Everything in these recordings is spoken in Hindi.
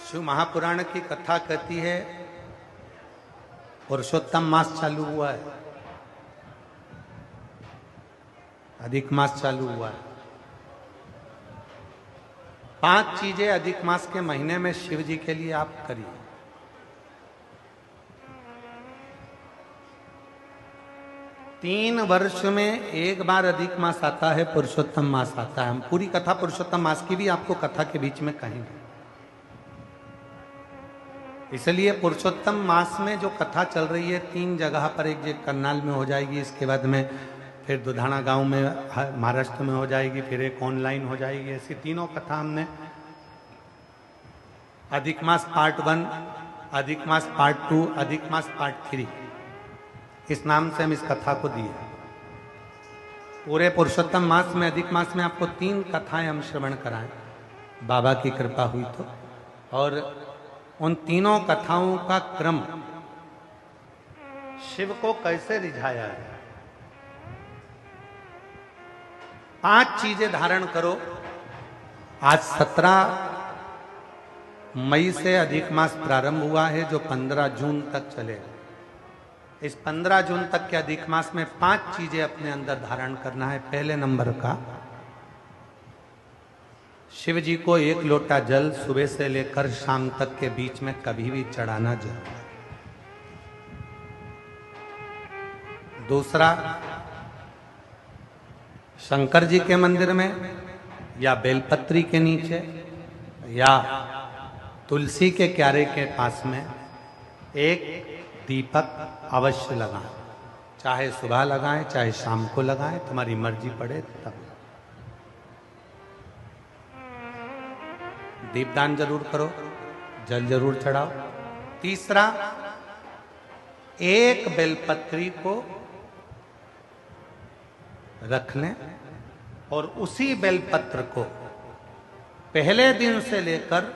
शिव महापुराण की कथा कहती है पुरुषोत्तम मास चालू हुआ है, अधिक मास चालू हुआ है। 5 चीजें अधिक मास के महीने में शिव जी के लिए आप करिए। तीन वर्ष में एक बार अधिक मास आता है, पुरुषोत्तम मास आता है। हम पूरी कथा पुरुषोत्तम मास की भी आपको कथा के बीच में कहेंगे। इसलिए पुरुषोत्तम मास में जो कथा चल रही है 3 जगह पर, एक करनाल में हो जाएगी, इसके बाद में फिर दुधाना गांव में महाराष्ट्र में हो जाएगी, फिर एक ऑनलाइन हो जाएगी। ऐसी तीनों कथा हमने अधिक मास पार्ट 1, अधिक मास पार्ट 2, अधिक मास पार्ट 3 इस नाम से हम इस कथा को दिए। पूरे पुरुषोत्तम मास में, अधिक मास में आपको 3 कथाएं हम श्रवण कराएं, बाबा की कृपा हुई तो। और उन तीनों कथाओं का क्रम, शिव को कैसे रिझाया है। 5 चीजें धारण करो। आज 17 मई से अधिक मास प्रारंभ हुआ है, जो 15 जून तक चलेगा। इस 15 जून तक के अधिक मास में 5 चीजें अपने अंदर धारण करना है। पहले नंबर का, शिव जी को 1 लोटा जल सुबह से लेकर शाम तक के बीच में कभी भी चढ़ाना जरूर। दूसरा, शंकर जी के मंदिर में या बेलपत्री के नीचे या तुलसी के क्यारे के पास में एक दीपक अवश्य लगाएं। चाहे सुबह लगाएं, चाहे शाम को लगाएं, तुम्हारी मर्जी पड़े तब। दीपदान जरूर करो, जल जरूर चढ़ाओ। तीसरा, एक बेलपत्री को रख लें और उसी बेलपत्र को पहले दिन से लेकर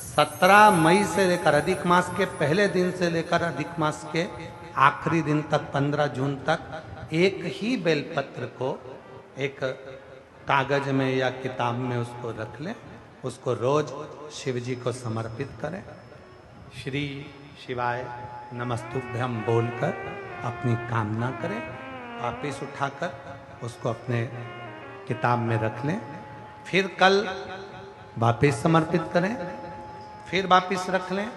17 मई से लेकर, अधिक मास के पहले दिन से लेकर अधिक मास के आखिरी दिन तक 15 जून तक एक ही बेलपत्र को एक कागज में या किताब में उसको रख लें। उसको रोज शिव जी को समर्पित करें। श्री शिवाय नमस्तुभ्यम बोलकर अपनी कामना करें। वापिस उठाकर उसको अपने किताब में रख लें। फिर कल वापिस समर्पित करें, फिर वापिस रख लें,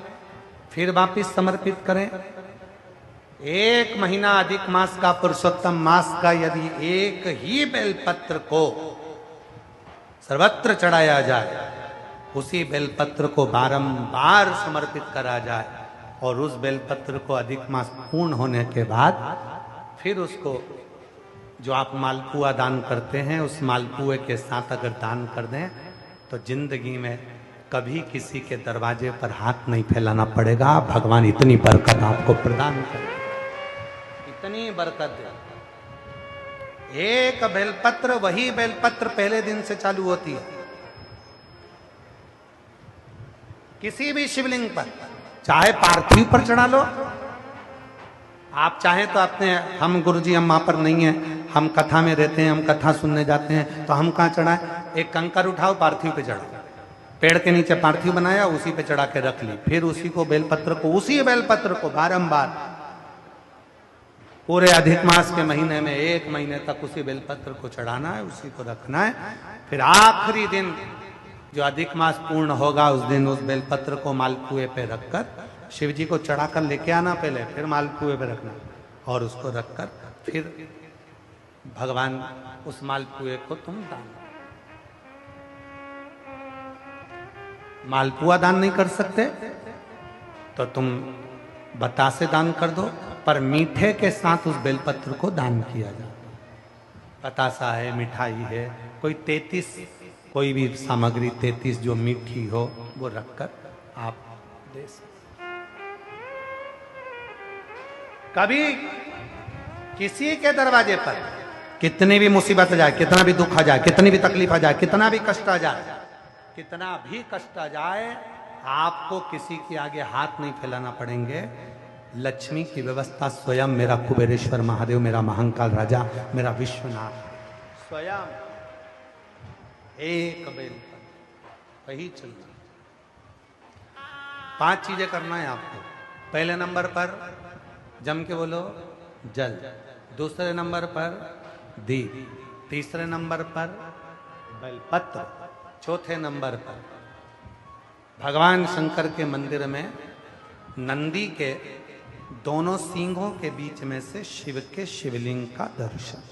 फिर वापिस समर्पित करें। 1 महीना अधिक मास का, पुरुषोत्तम मास का, यदि एक ही बेलपत्र को सर्वत्र चढ़ाया जाए, उसी बेलपत्र को बारंबार समर्पित करा जाए और उस बेलपत्र को अधिक मास पूर्ण होने के बाद फिर उसको, जो आप मालपुआ दान करते हैं, उस मालपुए के साथ अगर दान कर दें तो जिंदगी में कभी किसी के दरवाजे पर हाथ नहीं फैलाना पड़ेगा। भगवान इतनी बरकत आपको प्रदान करे, इतनी बरकत दे। एक बेलपत्र, वही बेलपत्र पहले दिन से चालू होती है। किसी भी शिवलिंग पर, चाहे पार्थिव पर चढ़ा लो, आप चाहें तो अपने, हम गुरुजी हम वहां पर नहीं है, हम कथा में रहते हैं, हम कथा सुनने जाते हैं, तो हम कहाँ चढ़ाएं? एक कंकर उठाओ, पार्थिव पे चढ़ाओ। पेड़ के नीचे पार्थिव बनाया, उसी पे चढ़ा के रख ली। फिर उसी को बेलपत्र को, उसी बेलपत्र को बारंबार पूरे अधिक मास के महीने में 1 महीने तक उसी बेलपत्र को चढ़ाना है, उसी को रखना है। फिर आखिरी दिन जो अधिक मास पूर्ण होगा, उस दिन उस बेलपत्र को मालपुए पे रखकर शिव जी को चढ़ाकर लेके आना पहले, फिर मालपुए पे रखना और उसको रखकर फिर भगवान उस मालपुए को तुम दान। मालपुआ दान नहीं कर सकते तो तुम बतासे दान कर दो, पर मीठे के साथ उस बेलपत्र को दान किया जाए। बतासा है, मिठाई है, कोई 33 कोई भी सामग्री 33 जो मीठी हो वो रखकर आप दे सकते। कभी किसी के दरवाजे पर कितनी भी मुसीबत आ जाए, कितना भी दुख आ जाए, कितनी भी तकलीफ आ जाए, कितना भी कष्ट आ जाए, कितना भी कष्ट आ जाए, आपको किसी के आगे हाथ नहीं फैलाना पड़ेंगे। लक्ष्मी की व्यवस्था स्वयं मेरा कुबेरेश्वर महादेव, मेरा महाकाल राजा, मेरा विश्वनाथ स्वयं एक बेल वही चलती। 5 चीजें करना है आपको। पहले नंबर पर जम के बोलो जल, दूसरे नंबर पर दीप, तीसरे नंबर पर बेलपत्र, चौथे नंबर पर भगवान शंकर के मंदिर में नंदी के दोनों सींगों के बीच में से शिव के शिवलिंग का दर्शन।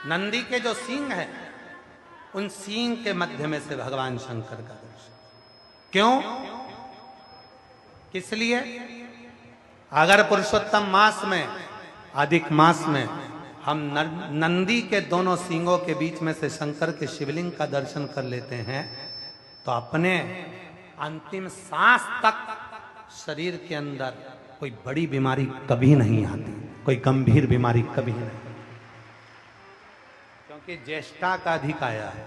नंदी के जो सींग है, उन सींग के मध्य में से भगवान शंकर का दर्शन। क्यों? किस लिए? अगर पुरुषोत्तम मास में, अधिक मास में हम नंदी के दोनों सींगों के बीच में से शंकर के शिवलिंग का दर्शन कर लेते हैं तो अपने अंतिम सांस तक शरीर के अंदर कोई बड़ी बीमारी कभी नहीं आती, कोई गंभीर बीमारी कभी नहीं, क्योंकि ज्येष्ठा का अधिक आया है।